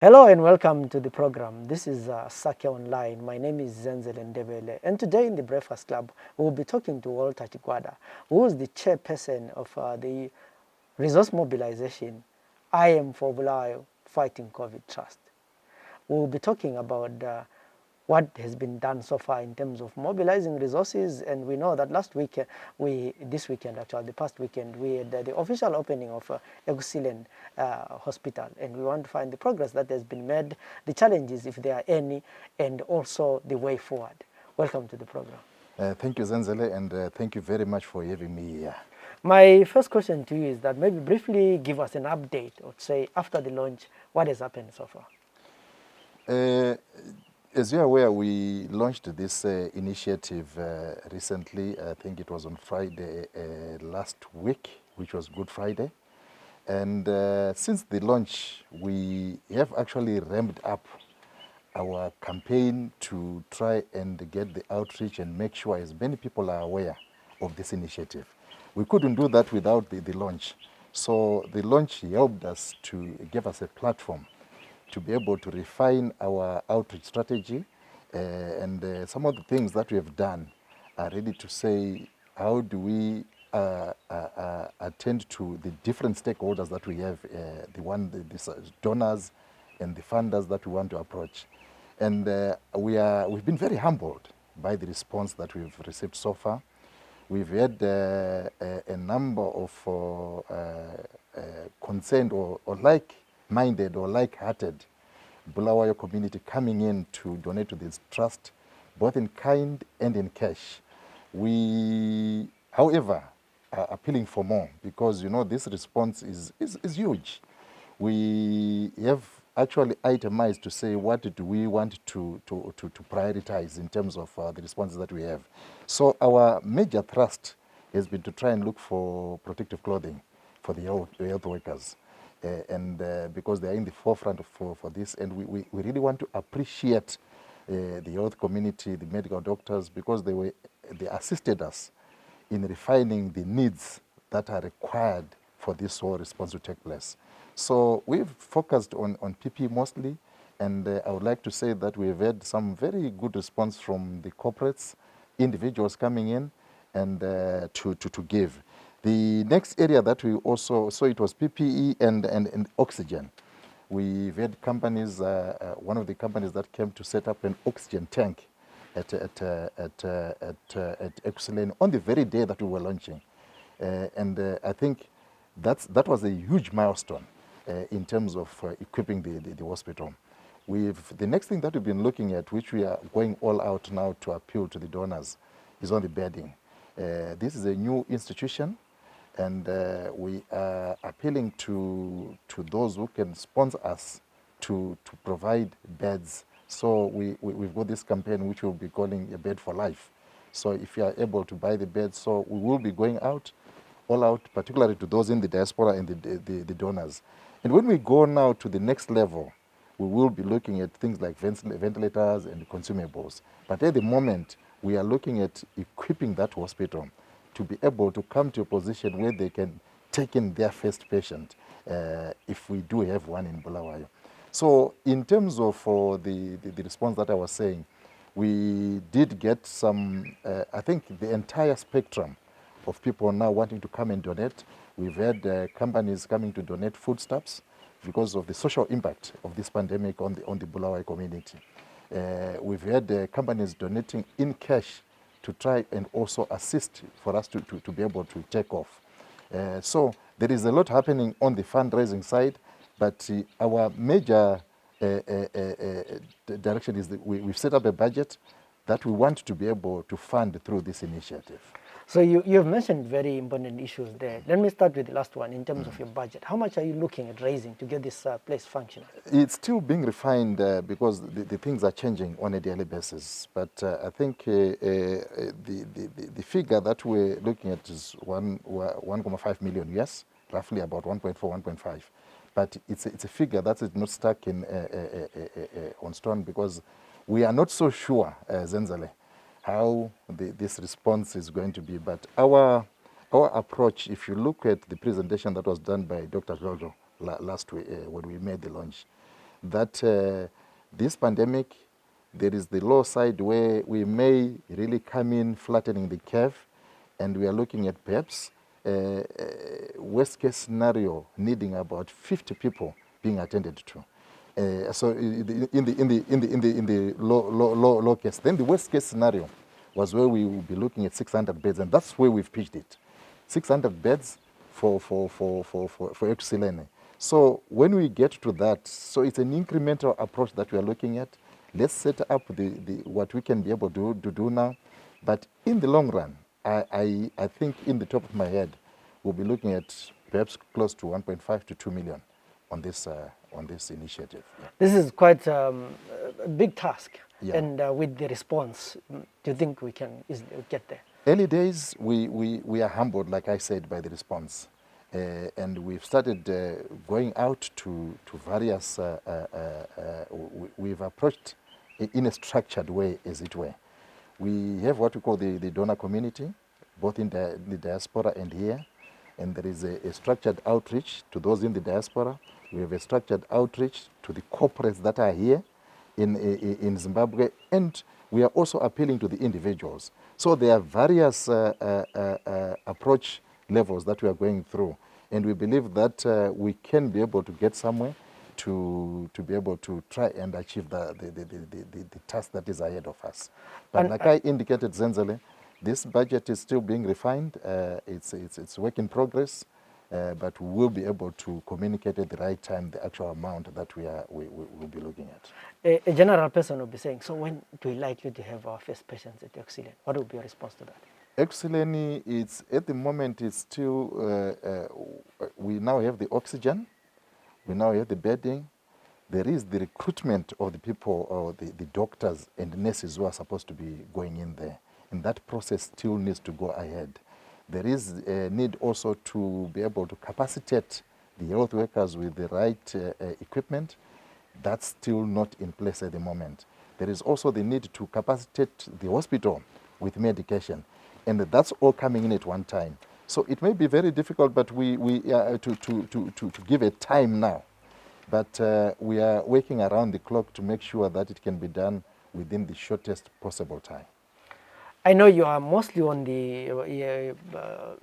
Hello and welcome to the program. This is Asakhe Online. My name is Zenzele Ndebele, and today in the Breakfast Club, we will be talking to Walter Chigwada, who is the chairperson of the Resource Mobilization I Am for Bulawayo Fighting COVID Trust. We will be talking about what has been done so far in terms of mobilizing resources, and we know that this weekend, the past weekend, we had the official opening of Ekusile Hospital, and we want to find the progress that has been made, the challenges, if there are any, and also the way forward. Welcome to the program. Thank you, Zenzele, and thank you very much for having me here. My first question to you is that maybe briefly give us an update, or say after the launch, what has happened so far? As you're aware, we launched this initiative recently. I think it was on Friday last week, which was Good Friday. And since the launch, we have actually ramped up our campaign to try and get the outreach and make sure as many people are aware of this initiative. We couldn't do that without the launch. So the launch helped us to give us a platform to be able to refine our outreach strategy. And some of the things that we have done are ready to say, how do we attend to the different stakeholders that we have, the donors and the funders that we want to approach. And we've been very humbled by the response that we've received so far. We've had a number of concerned or like-minded or like-hearted Bulawayo community coming in to donate to this trust, both in kind and in cash. We, however, are appealing for more because, you know, this response is huge. We have actually itemized to say what do we want to prioritize in terms of the responses that we have. So our major thrust has been to try and look for protective clothing for the health workers. Because they are in the forefront for this, and we really want to appreciate the health community, the medical doctors, because they assisted us in refining the needs that are required for this whole response to take place. So we've focused on PPE mostly, and I would like to say that we've had some very good response from the corporates, individuals coming in, and to give. The next area that we also, so it was PPE and oxygen. We've had companies, one of the companies that came to set up an oxygen tank at Ekusile on the very day that we were launching. I think that was a huge milestone in terms of equipping the hospital. The next thing that we've been looking at, which we are going all out now to appeal to the donors, is on the bedding. This is a new institution, and we are appealing to those who can sponsor us to provide beds. So we've got this campaign which we'll be calling A Bed for Life. So if you are able to buy the bed, so we will be going out, all out, particularly to those in the diaspora and the donors. And when we go now to the next level, we will be looking at things like ventilators and consumables. But at the moment, we are looking at equipping that hospital to be able to come to a position where they can take in their first patient if we do have one in Bulawayo. So in terms of the response that I was saying, we did get some, I think the entire spectrum of people now wanting to come and donate. We've had companies coming to donate foodstuffs because of the social impact of this pandemic on the Bulawayo community. We've had companies donating in cash to try and also assist for us to be able to take off. So there is a lot happening on the fundraising side, but our major direction is that we've set up a budget that we want to be able to fund through this initiative. So you've mentioned very important issues there. Let me start with the last one in terms of your budget. How much are you looking at raising to get this place functional? It's still being refined because the things are changing on a daily basis. But I think the figure that we're looking at is 1.5 million, yes, roughly about 1.4, 1.5. But it's a figure that is not stuck on stone because we are not so sure, Zenzele, how this response is going to be. But our approach, if you look at the presentation that was done by Dr. Jojo last week when we made the launch, that this pandemic, there is the low side where we may really come in flattening the curve, and we are looking at perhaps worst case scenario needing about 50 people being attended to. So in the low case, then the worst case scenario was where we will be looking at 600 beds, and that's where we've pitched it. 600 beds for Ekuseni. So when we get to that, so it's an incremental approach that we are looking at. Let's set up what we can be able to do now. But in the long run, I think in the top of my head, we'll be looking at perhaps close to 1.5 to 2 million on this initiative. Yeah. This is quite a big task. Yeah. And with the response, do you think we can easily get there? Early days, we are humbled, like I said, by the response. And we've started going out to various, we've approached in a structured way, as it were. We have what we call the donor community, both in the diaspora and here. And there is a structured outreach to those in the diaspora. We have a structured outreach to the corporates that are here in Zimbabwe. And we are also appealing to the individuals. So there are various approach levels that we are going through. And we believe that we can be able to get somewhere to be able to try and achieve the task that is ahead of us. But and like I indicated, Zenzele, this budget is still being refined. It's work in progress, but we will be able to communicate at the right time the actual amount that we will be looking at. A general person will be saying, so when do we likely to have our first patients at Ekuseni? What will be your response to that? Ekuseni, it's at the moment, it's still, we now have the oxygen, we now have the bedding, there is the recruitment of the people, or the doctors and nurses who are supposed to be going in there. And that process still needs to go ahead. There is a need also to be able to capacitate the health workers with the right equipment. That's still not in place at the moment. There is also the need to capacitate the hospital with medication. And that's all coming in at one time. So it may be very difficult, but we to give a time now. But we are working around the clock to make sure that it can be done within the shortest possible time. I know you are mostly on the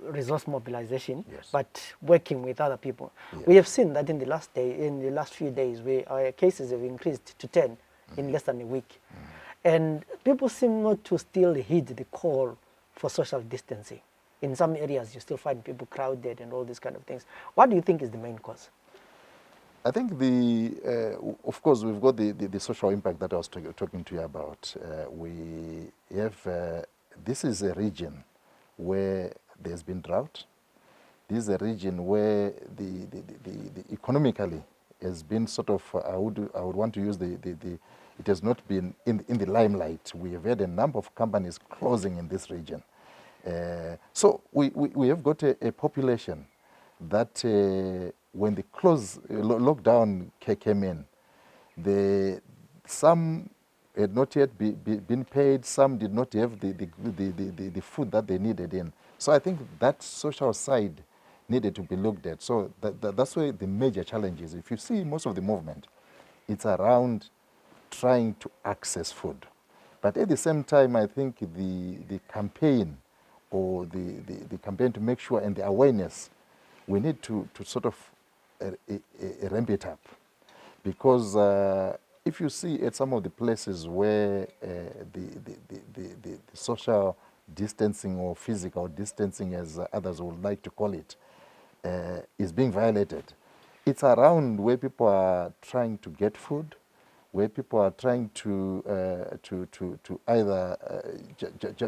resource mobilization, yes, but working with other people. Yeah. We have seen that in the last few days, our cases have increased to 10 in less than a week. And people seem not to still heed the call for social distancing. In some areas, you still find people crowded and all these kind of things. What do you think is the main cause? I think of course, we've got the social impact that I was talking to you about. We have, this is a region where there's been drought. This is a region where the economically has been sort of, I would want to use it has not been in the limelight. We have had a number of companies closing in this region. So we have got a population that when the lockdown came in, some had not yet been paid, some did not have the food that they needed in. So I think that social side needed to be looked at. So that's where the major challenge is. If you see most of the movement, it's around trying to access food. But at the same time, I think the campaign, or the campaign to make sure, and the awareness, we need to sort of ramp it up. Because if you see at some of the places where the social distancing, or physical distancing, as others would like to call it, is being violated, it's around where people are trying to get food, where people are trying to either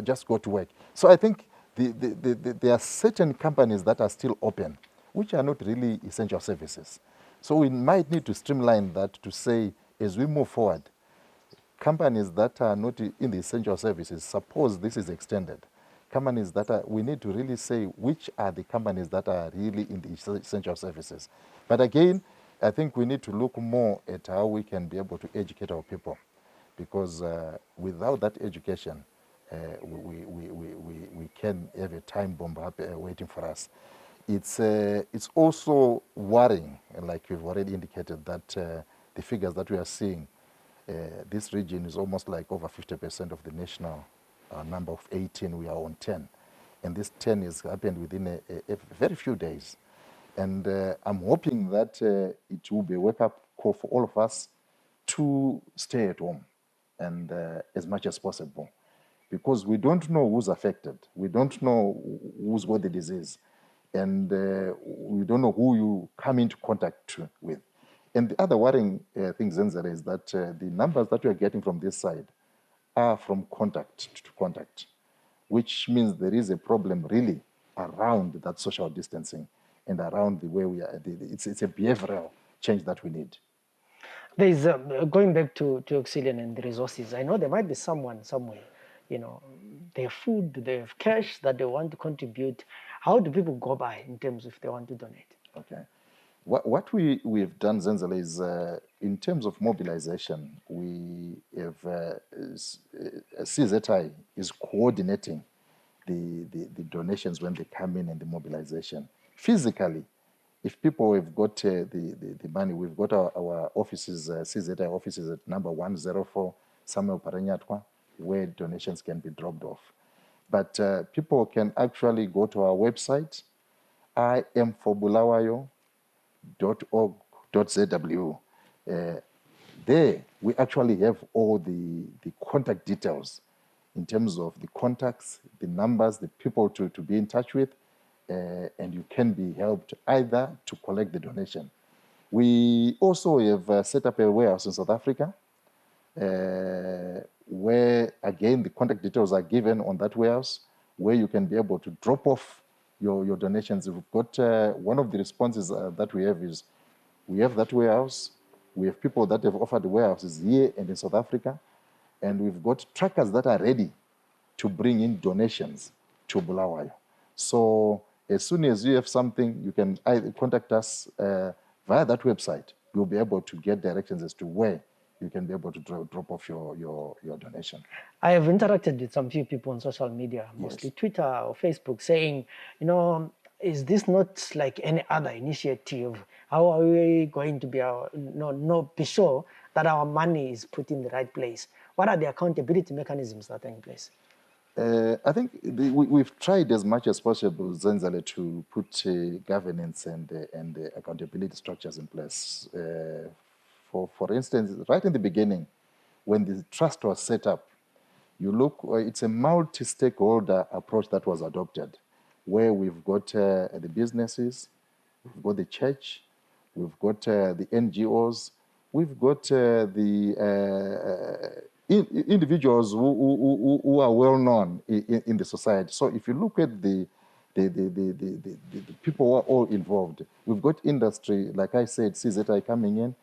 just go to work. So I think there are certain companies that are still open, which are not really essential services. So we might need to streamline that to say, as we move forward, companies that are not in the essential services, suppose this is extended, companies that are, we need to really say which are the companies that are really in the essential services. But again, I think we need to look more at how we can be able to educate our people, because without that education, we can have a time bomb waiting for us. It's also worrying, like you've already indicated, that the figures that we are seeing, this region is almost like over 50% of the national number of 18. We are on 10. And this 10 has happened within a very few days. And I'm hoping that it will be a wake-up call for all of us to stay at home and as much as possible, because we don't know who's affected. We don't know who's got the disease. And we don't know who you come into contact with. And the other worrying thing, Zenzele, is that the numbers that we are getting from this side are from contact to contact, which means there is a problem really around that social distancing and around the way we are. It's a behavioral change that we need. There is, going back to Auxilian and the resources, I know there might be someone somewhere, you know, they have food, they have cash that they want to contribute. How do people go by in terms of if they want to donate? Okay. What we've done, Zenzele, is in terms of mobilization, we have CZI is coordinating the donations when they come in and the mobilization. Physically, if people have got the money, we've got our offices, CZI offices at number 104 Samuel Paranyatwa, where donations can be dropped off. But people can actually go to our website, imforbulawayo.org.zw. There, we actually have all the contact details in terms of the contacts, the numbers, the people to be in touch with, and you can be helped either to collect the donation. We also have set up a warehouse in South Africa, where, again, the contact details are given on that warehouse, where you can be able to drop off your donations. We've got one of the responses that we have is we have that warehouse. We have people that have offered the warehouses here and in South Africa, and we've got trackers that are ready to bring in donations to Bulawayo. So as soon as you have something, you can either contact us via that website. You'll be able to get directions as to where you can be able to drop off your donation. I have interacted with some few people on social media, mostly yes. Twitter or Facebook, saying, you know, is this not like any other initiative? How are we going to be be sure that our money is put in the right place? What are the accountability mechanisms that are in place? I think we've tried as much as possible, Zenzele, to put governance and accountability structures in place. For instance, right in the beginning, when the trust was set up, you look, it's a multi-stakeholder approach that was adopted, where we've got the businesses, we've got the church, we've got the NGOs, we've got the individuals who are well known in the society. So if you look at the people who are all involved, we've got industry, like I said, CZI coming in.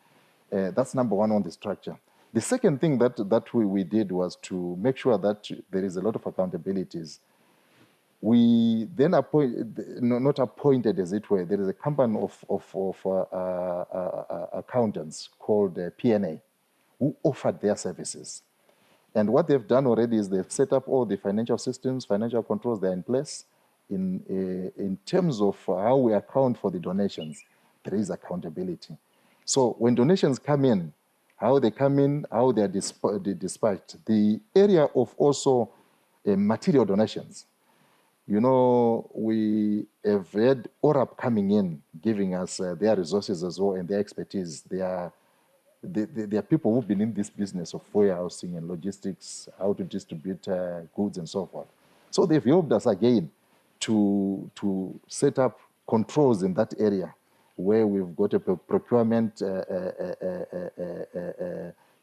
That's number one on the structure. The second thing that we did was to make sure that there is a lot of accountabilities. We then not appointed, as it were, there is a company of accountants called PNA who offered their services. And what they've done already is they've set up all the financial systems, financial controls, they're in place. In terms of how we account for the donations, there is accountability. So when donations come in, how they come in, how they are dispatched. The area of also material donations. You know, we have had ORAP coming in, giving us their resources as well and their expertise. They are people who've been in this business of warehousing and logistics, how to distribute goods and so forth. So they've helped us again to set up controls in that area, where we've got a procurement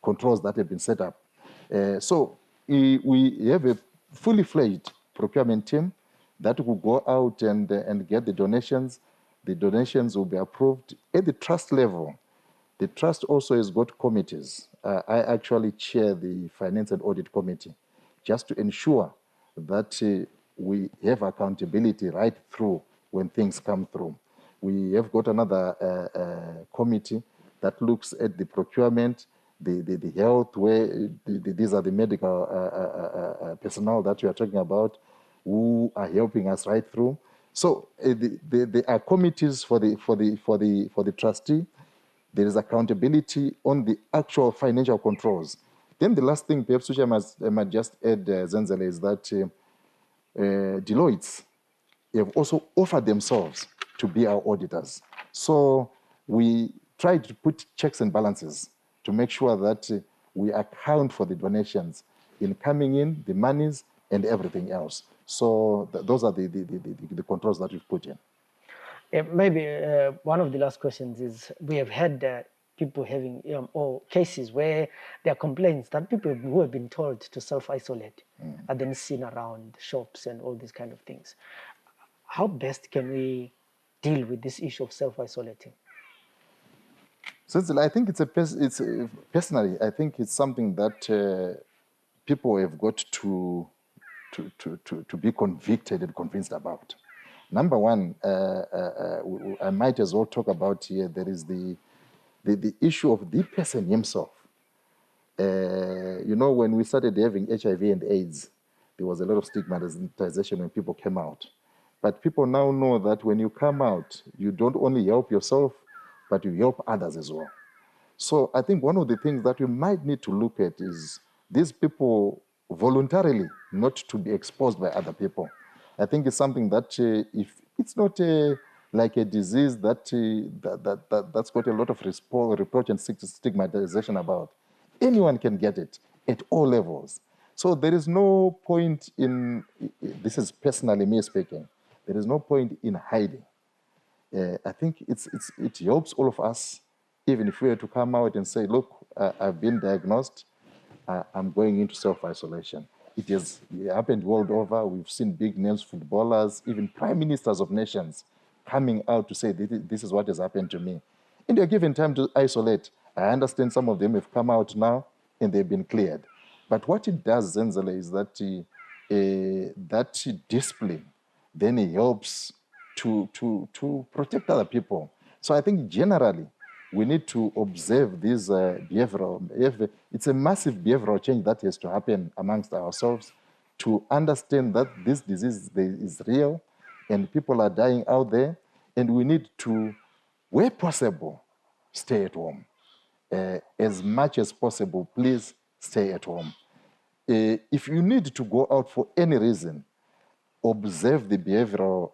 controls that have been set up. So we have a fully fledged procurement team that will go out and get the donations. The donations will be approved at the trust level. The trust also has got committees. I actually chair the Finance and Audit Committee, just to ensure that we have accountability right through when things come through. We have got another committee that looks at the procurement, the health, where these are the medical personnel that we are talking about, who are helping us right through. So there are committees for the trustee. There is accountability on the actual financial controls. Then the last thing, perhaps, which I might just add, Zenzele, is that Deloitte have also offered themselves to be our auditors. So we try to put checks and balances to make sure that we account for the donations in coming in, the monies, and everything else. So those are the controls that we've put in. Maybe one of the last questions is, we have had people having or cases where there are complaints that people who have been told to self-isolate are then seen around shops and all these kind of things. How best can we deal with this issue of self-isolating? So I think personally, I think it's something that people have got to be convicted and convinced about. Number one, I might as well talk about here, there is the issue of the person himself. When we started having HIV and AIDS, there was a lot of stigmatization when people came out. But people now know that when you come out, you don't only help yourself, but you help others as well. So I think one of the things that we might need to look at is these people voluntarily not to be exposed by other people. I think it's something that if it's not like a disease that's got a lot of reproach and stigmatization about, anyone can get it at all levels. So there is no point in, this is personally me speaking, there is no point in hiding. I think it helps all of us, even if we were to come out and say, look, I've been diagnosed, I'm going into self-isolation. It has happened world over. We've seen big names, footballers, even prime ministers of nations coming out to say, this is what has happened to me. And they're given time to isolate. I understand some of them have come out now and they've been cleared. But what it does, Zenzele, is that that discipline then it helps to protect other people. So I think generally we need to observe this behavioral. It's a massive behavioral change that has to happen amongst ourselves to understand that this disease is real and people are dying out there, and we need to, where possible, stay at home. As much as possible, please stay at home. If you need to go out for any reason, observe the behavioral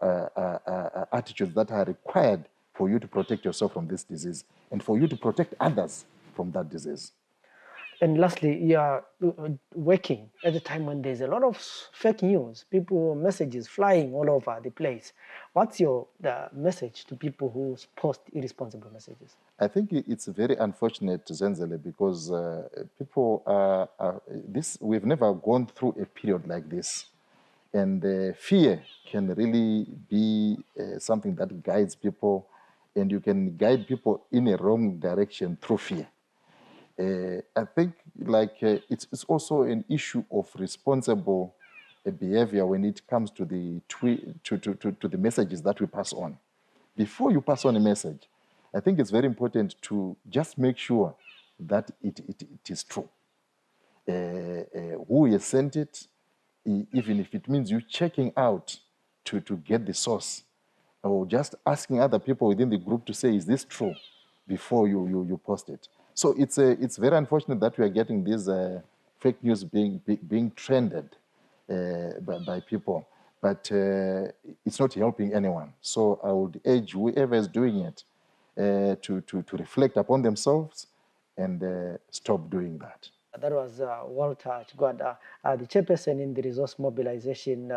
attitudes that are required for you to protect yourself from this disease and for you to protect others from that disease. And lastly, you are working at a time when there's a lot of fake news, people messages flying all over the place. What's the message to people who post irresponsible messages? I think it's very unfortunate, Zenzele, because people we've never gone through a period like this. And fear can really be something that guides people, and you can guide people in a wrong direction through fear. I think it's also an issue of responsible behavior when it comes to the messages that we pass on. Before you pass on a message, I think it's very important to just make sure that it is true. Who has sent it, even if it means you checking out to get the source, or just asking other people within the group to say, is this true, before you post it. So it's very unfortunate that we are getting this fake news being trended by people, but it's not helping anyone. So I would urge whoever is doing it to reflect upon themselves and stop doing that. That was Walter Chigwada, the chairperson in the Resource Mobilization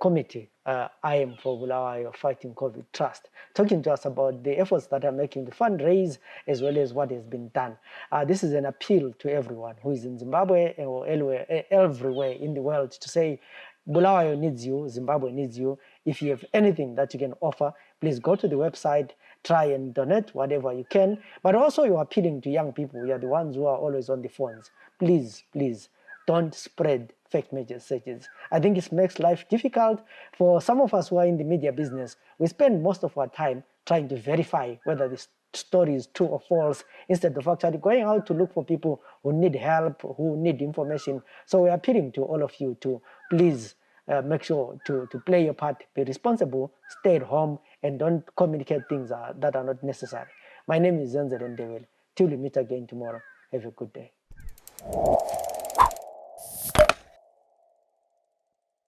Committee, I am for Bulawayo Fighting COVID Trust, talking to us about the efforts that are making the fundraise as well as what has been done. This is an appeal to everyone who is in Zimbabwe or everywhere in the world to say, Bulawayo needs you, Zimbabwe needs you. If you have anything that you can offer, please go to the website, try and donate whatever you can. But also you're appealing to young people. You're the ones who are always on the phones. Please, please, don't spread fake messages. I think it makes life difficult for some of us who are in the media business. We spend most of our time trying to verify whether the story is true or false, instead of actually going out to look for people who need help, who need information. So we're appealing to all of you to please make sure to play your part, be responsible, stay at home, and don't communicate things that are not necessary. My name is Zenzele Ndebele. Till we meet again tomorrow, have a good day.